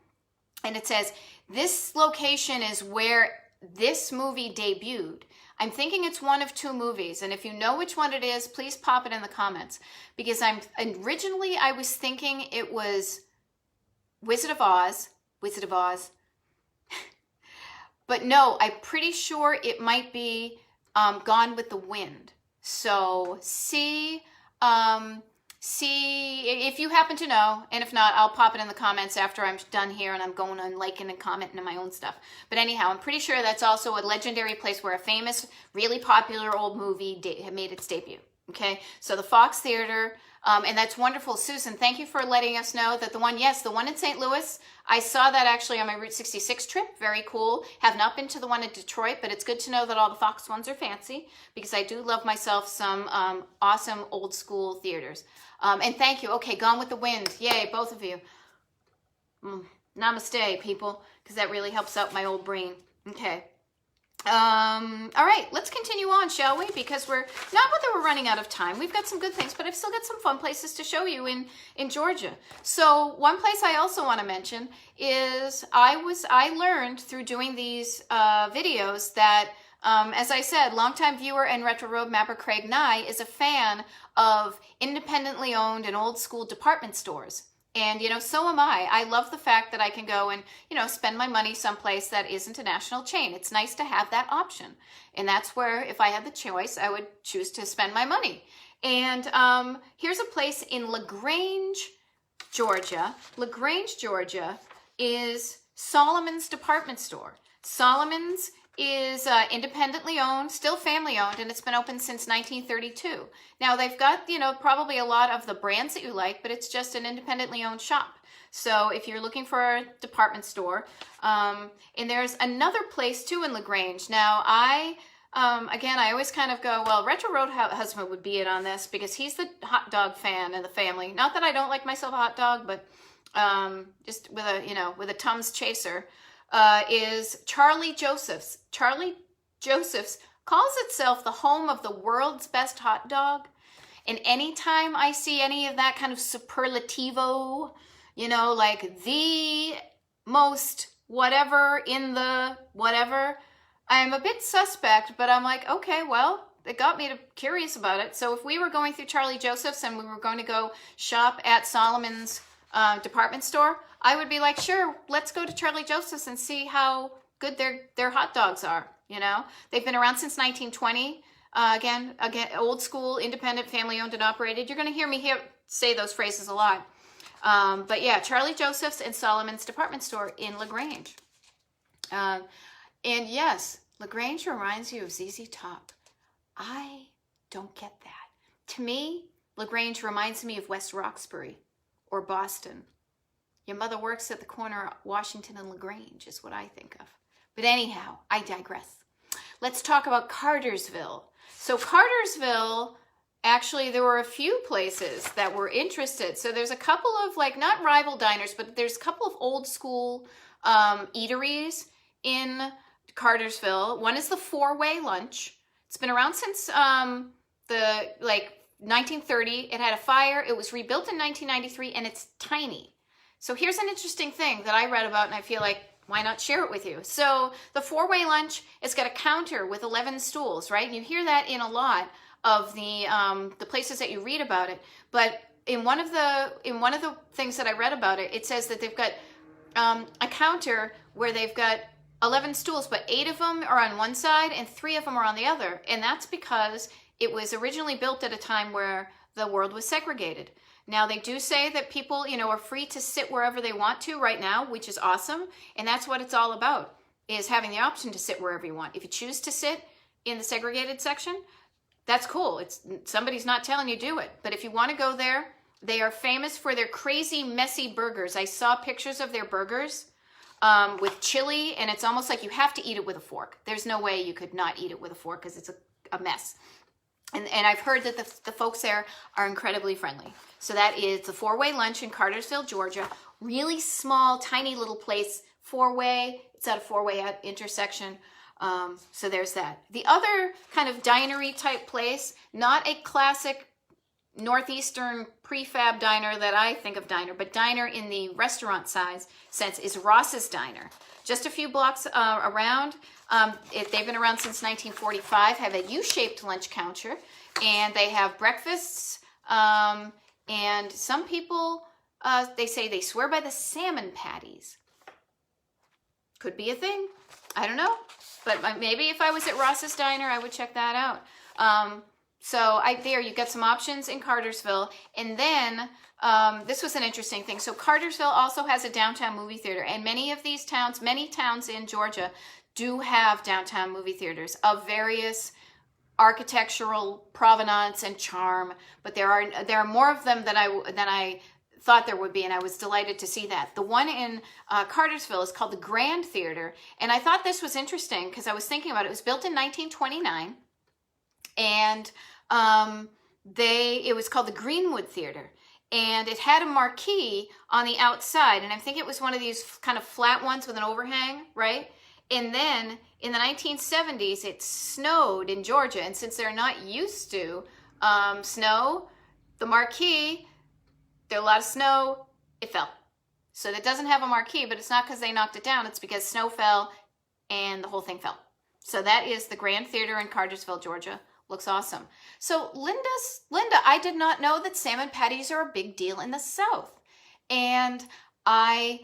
and it says, this location is where this movie debuted. I'm thinking it's one of two movies, and if you know which one it is, please pop it in the comments, because originally I was thinking it was Wizard of Oz, but no, I'm pretty sure it might be Gone with the Wind. So see see if you happen to know, and if not, I'll pop it in the comments after I'm done here and I'm going and liking and commenting on my own stuff. But anyhow, I'm pretty sure that's also a legendary place where a famous, really popular old movie made its debut. Okay, so the Fox Theater, and that's wonderful. Susan, thank you for letting us know that the one in St. Louis, I saw that actually on my Route 66 trip. Very cool. Have not been to the one in Detroit, but it's good to know that all the Fox ones are fancy, because I do love myself some awesome old school theaters. And thank you. Okay, Gone with the Wind. Yay, both of you. Namaste, people, because that really helps out my old brain. Okay. All right, let's continue on, shall we? Because we're not that we're running out of time. We've got some good things, but I've still got some fun places to show you in Georgia. So one place I also want to mention is I learned through doing these videos that, as I said, longtime viewer and retro road mapper Craig Nye is a fan of independently owned and old school department stores. And, so am I. I love the fact that I can go and, spend my money someplace that isn't a national chain. It's nice to have that option. And that's where, if I had the choice, I would choose to spend my money. And here's a place in LaGrange, Georgia. LaGrange, Georgia is Solomon's department store. Solomon's is independently owned, still family owned, and it's been open since 1932. Now they've got, probably a lot of the brands that you like, but it's just an independently owned shop. So if you're looking for a department store, and there's another place too in LaGrange. Now again, I always kind of go, well, Retro Road Husband would be it on this because he's the hot dog fan in the family. Not that I don't like myself a hot dog, but just with a Tums chaser. Is Charlie Joseph's. Charlie Joseph's calls itself the home of the world's best hot dog. And anytime I see any of that kind of superlativo, like the most whatever in the whatever, I'm a bit suspect, but I'm like, okay, well, it got me curious about it. So if we were going through Charlie Joseph's and we were going to go shop at Solomon's department store, I would be like, sure, let's go to Charlie Joseph's and see how good their hot dogs are. They've been around since 1920. Again, old school, independent, family owned and operated. You're going to hear me say those phrases a lot. But yeah, Charlie Joseph's and Solomon's department store in LaGrange. And yes, LaGrange reminds you of ZZ Top. I don't get that. To me, LaGrange reminds me of West Roxbury or Boston. Your mother works at the corner of Washington and LaGrange is what I think of. But anyhow, I digress. Let's talk about Cartersville. So Cartersville, actually, there were a few places that were interested. So there's a couple of, not rival diners, but there's a couple of old school eateries in Cartersville. One is the Four-Way Lunch. It's been around since 1930. It had a fire. It was rebuilt in 1993, and it's tiny. So here's an interesting thing that I read about, and I feel like, why not share it with you? So the Four-Way Lunch, it's got a counter with 11 stools, right? And you hear that in a lot of the places that you read about it. But in one of the things that I read about it, it says that they've got a counter where they've got 11 stools, but 8 of them are on one side and 3 of them are on the other. And that's because it was originally built at a time where the world was segregated. Now, they do say that people, are free to sit wherever they want to right now, which is awesome. And that's what it's all about, is having the option to sit wherever you want. If you choose to sit in the segregated section, that's cool. Somebody's not telling you do it. But if you want to go there, they are famous for their crazy, messy burgers. I saw pictures of their burgers with chili, and it's almost like you have to eat it with a fork. There's no way you could not eat it with a fork because it's a mess. And I've heard that the folks there are incredibly friendly. So that is the Four-Way Lunch in Cartersville, Georgia. Really small, tiny little place, four-way. It's at a four-way intersection. So there's that. The other kind of dinery type place, not a classic northeastern prefab diner that I think of diner, but diner in the restaurant sense is Ross's Diner. Just a few blocks around. They've been around since 1945, have a U-shaped lunch counter, and they have breakfasts, and some people, they say they swear by the salmon patties. Could be a thing. I don't know. But maybe if I was at Ross's Diner, I would check that out. So there you get some options in Cartersville. And then this was an interesting thing. So Cartersville also has a downtown movie theater. And many towns in Georgia do have downtown movie theaters of various architectural provenance and charm. But there are more of them than I thought there would be, and I was delighted to see that. The one in Cartersville is called the Grand Theater. And I thought this was interesting because I was thinking about it. It was built in 1929. And it was called the Greenwood Theater, and it had a marquee on the outside, and I think it was one of these kind of flat ones with an overhang, right? And then in the 1970s, it snowed in Georgia, and since they're not used to snow, the marquee, there a lot of snow, it fell. So it doesn't have a marquee, but it's not because they knocked it down, it's because snow fell and the whole thing fell. So that is the Grand Theater in Cartersville, Georgia. Looks awesome. So Linda, I did not know that salmon patties are a big deal in the South. And I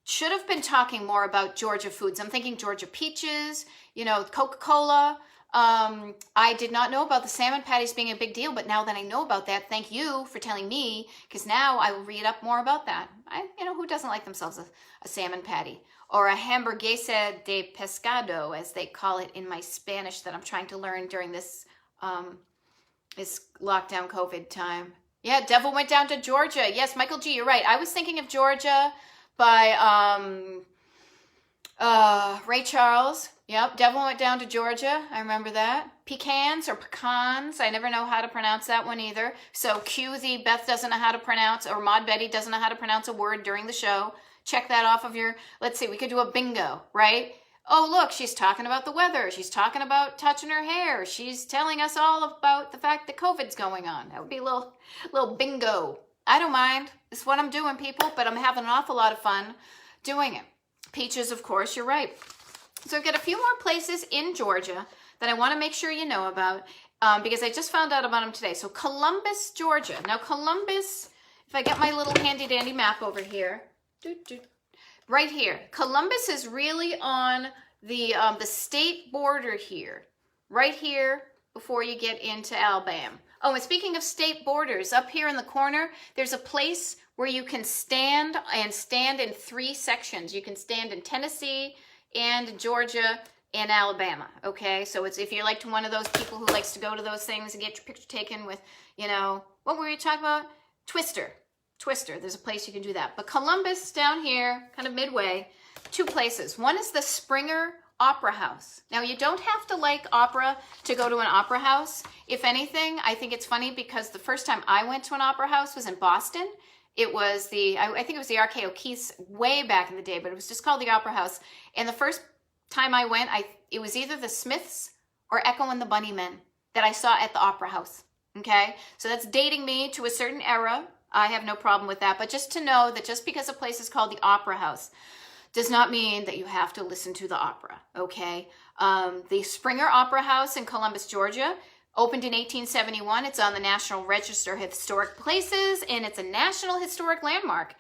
should have been talking more about Georgia foods. I'm thinking Georgia peaches, Coca-Cola. I did not know about the salmon patties being a big deal, but now that I know about that, thank you for telling me, because now I will read up more about that. Who doesn't like themselves a salmon patty? Or a hamburguesa de pescado, as they call it in my Spanish that I'm trying to learn during this lockdown COVID time. Yeah, Devil Went Down to Georgia. Yes, Michael G., you're right. I was thinking of Georgia by Ray Charles. Yep, Devil Went Down to Georgia. I remember that. Pecans or pecans. I never know how to pronounce that one either. So cue the Beth doesn't know how to pronounce, or Maud Betty doesn't know how to pronounce a word during the show. Check that off of your, let's see, we could do a bingo, right? Oh, look, she's talking about the weather. She's talking about touching her hair. She's telling us all about the fact that COVID's going on. That would be a little bingo. I don't mind. It's what I'm doing, people, but I'm having an awful lot of fun doing it. Peaches, of course, you're right. So I've got a few more places in Georgia that I want to make sure you know about because I just found out about them today. So Columbus, Georgia. Now Columbus, if I get my little handy dandy map over here, right here. Columbus is really on the state border here, right here before you get into Alabama. Oh, and speaking of state borders, up here in the corner, there's a place where you can stand in 3 sections. You can stand in Tennessee and Georgia and Alabama, okay? So it's if you're like one of those people who likes to go to those things and get your picture taken with, what were we talking about? Twister. There's a place you can do that. But Columbus down here, kind of midway, 2 places. One is the Springer Opera House. Now, you don't have to like opera to go to an opera house. If anything, I think it's funny because the first time I went to an opera house was in Boston. It was I think it was the RKO Keith's way back in the day, but it was just called the Opera House. And the first time I went, it was either the Smiths or Echo and the Bunnymen that I saw at the Opera House. Okay? So that's dating me to a certain era. I have no problem with that. But just to know that just because a place is called the Opera House does not mean that you have to listen to the opera, okay? The Springer Opera House in Columbus, Georgia, opened in 1871. It's on the National Register of Historic Places, and it's a National Historic Landmark.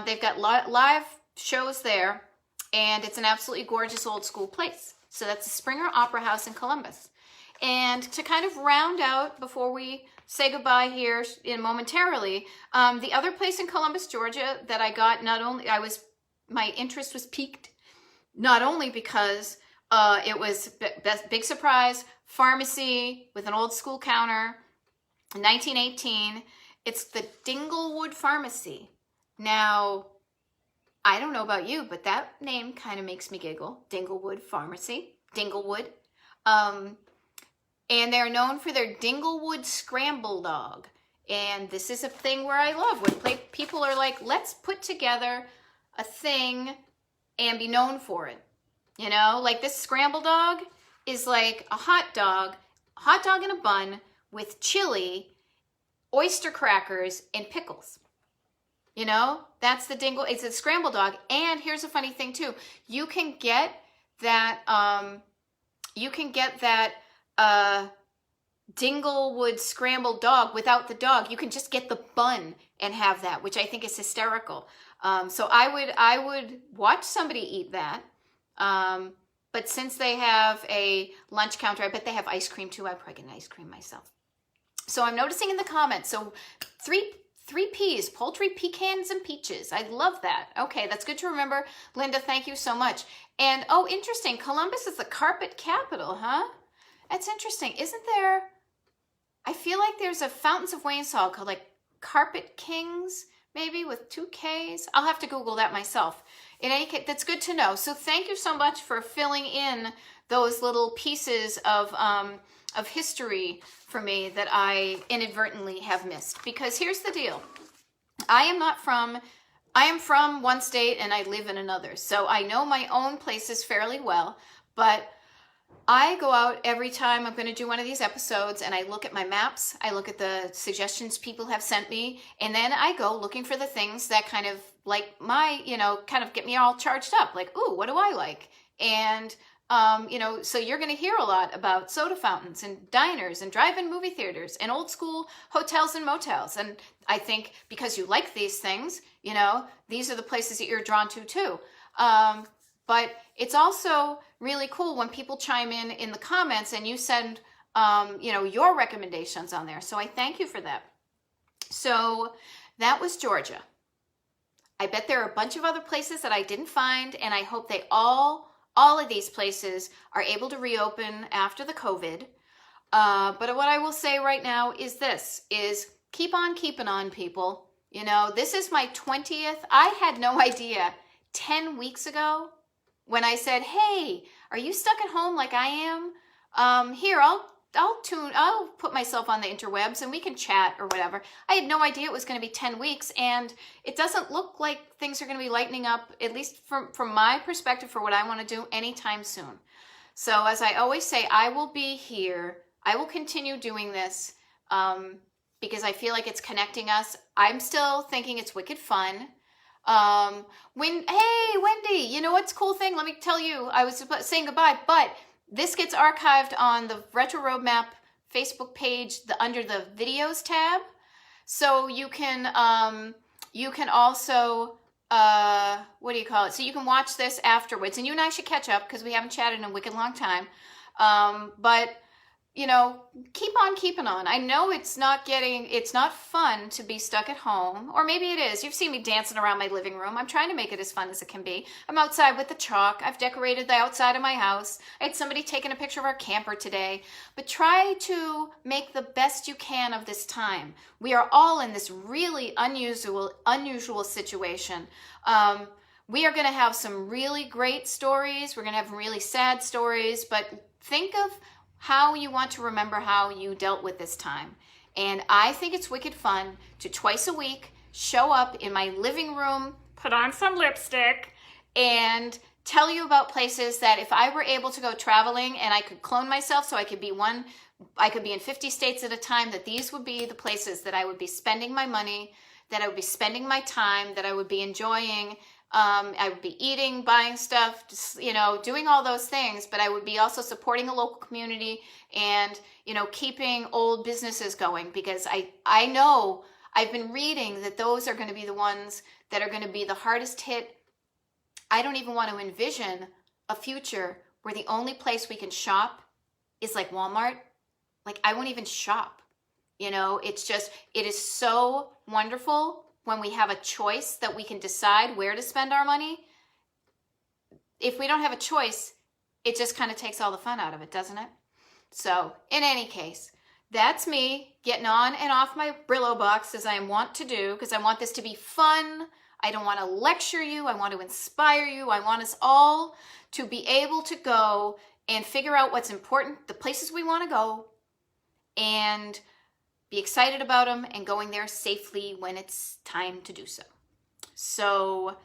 They've got live shows there, and it's an absolutely gorgeous old school place. So that's the Springer Opera House in Columbus. And to kind of round out before we say goodbye here momentarily, the other place in Columbus, Georgia that I got, my interest was piqued, not only because it was big surprise, pharmacy with an old school counter, 1918. It's the Dinglewood Pharmacy. Now, I don't know about you, but that name kind of makes me giggle. Dinglewood Pharmacy, Dinglewood. And they're known for their Dinglewood Scramble Dog. And this is a thing where I love when people are like, let's put together a thing and be known for it. Like this Scramble Dog is like a hot dog in a bun with chili, oyster crackers, and pickles. That's the it's a Scramble Dog. And here's a funny thing too. You can get that Dinglewood Scrambled Dog without the dog. You can just get the bun and have that, which I think is hysterical. So I would watch somebody eat that. But since they have a lunch counter, I bet they have ice cream too. I'd probably get an ice cream myself. So I'm noticing in the comments. So three P's, poultry, pecans, and peaches. I love that. Okay, that's good to remember. Linda, thank you so much. And oh, interesting. Columbus is the carpet capital, huh? That's interesting. Isn't there, I feel like there's a Fountains of Wayne song called like Carpet Kings, maybe with 2 Ks. I'll have to Google that myself. In any case, that's good to know. So thank you so much for filling in those little pieces of history for me that I inadvertently have missed. Because here's the deal. I am from one state and I live in another. So I know my own places fairly well, but I go out every time I'm going to do one of these episodes and I look at my maps, I look at the suggestions people have sent me, and then I go looking for the things that kind of like kind of get me all charged up. Like, ooh, what do I like? And so you're going to hear a lot about soda fountains and diners and drive-in movie theaters and old school hotels and motels. And I think because you like these things, these are the places that you're drawn to too. But it's also really cool when people chime in the comments and you send, your recommendations on there. So I thank you for that. So that was Georgia. I bet there are a bunch of other places that I didn't find, and I hope they all of these places are able to reopen after the COVID. But what I will say right now is keep on keeping on, people. This is my 20th. I had no idea 10 weeks ago when I said, hey, are you stuck at home like I am? Here, I'll put myself on the interwebs and we can chat or whatever. I had no idea it was going to be 10 weeks, and it doesn't look like things are going to be lightening up, at least from my perspective, for what I want to do anytime soon. So as I always say, I will be here. I will continue doing this because I feel like it's connecting us. I'm still thinking it's wicked fun. Hey, Wendy, you know what's a cool thing? Let me tell you, I was saying goodbye, but this gets archived on the Retro Roadmap Facebook page under the videos tab. So you can also, what do you call it? So you can watch this afterwards, and you and I should catch up because we haven't chatted in a wicked long time. But keep on keeping on. I know it's not fun to be stuck at home, or maybe it is. You've seen me dancing around my living room. I'm trying to make it as fun as it can be. I'm outside with the chalk. I've decorated the outside of my house. I had somebody taking a picture of our camper today. But try to make the best you can of this time. We are all in this really unusual situation. We are going to have some really great stories. We're going to have really sad stories, but think of how you want to remember how you dealt with this time. And I think it's wicked fun to twice a week show up in my living room, put on some lipstick, and tell you about places that if I were able to go traveling and I could clone myself so I could be in 50 states at a time, that these would be the places that I would be spending my money, that I would be spending my time, that I would be enjoying. I would be eating, buying stuff, just, doing all those things, but I would be also supporting a local community and, keeping old businesses going, because I know I've been reading that those are going to be the ones that are going to be the hardest hit. I don't even want to envision a future where the only place we can shop is like Walmart. Like, I won't even shop. It is so wonderful when we have a choice that we can decide where to spend our money. If we don't have a choice, it just kind of takes all the fun out of it, doesn't it? So, in any case, that's me getting on and off my Brillo box as I am wont to do, because I want this to be fun. I don't want to lecture you. I want to inspire you. I want us all to be able to go and figure out what's important, the places we want to go, and be excited about them and going there safely when it's time to do so. So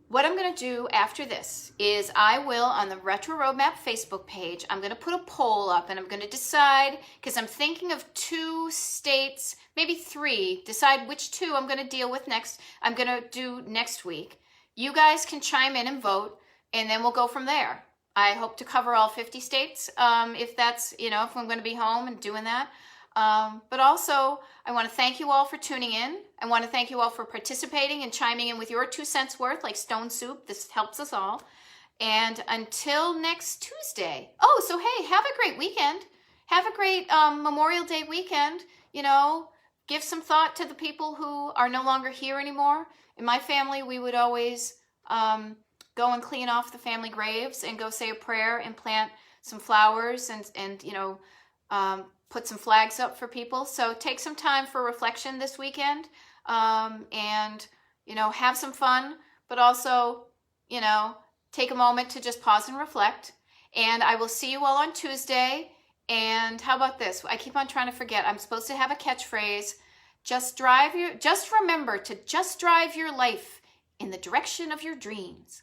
what I'm going to do after this is I will, on the Retro Roadmap Facebook page, I'm going to put a poll up and I'm going to decide, because I'm thinking of 2 states, maybe 3, decide which 2 I'm going to deal with next. I'm going to do next week. You guys can chime in and vote, and then we'll go from there. I hope to cover all 50 states if that's, if I'm going to be home and doing that. But also, I want to thank you all for tuning in. I want to thank you all for participating and chiming in with your 2 cents worth, like Stone Soup. This helps us all. And until next Tuesday. Oh, so hey, have a great weekend. Have a great Memorial Day weekend. you know, give some thought to the people who are no longer here anymore. In my family, we would always go and clean off the family graves and go say a prayer and plant some flowers and put some flags up for people. So take some time for reflection this weekend, and have some fun, but also take a moment to just pause and reflect. And I will see you all on Tuesday. And how about this? I keep on trying to forget. I'm supposed to have a catchphrase. Just remember to just drive your life in the direction of your dreams.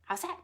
How's that?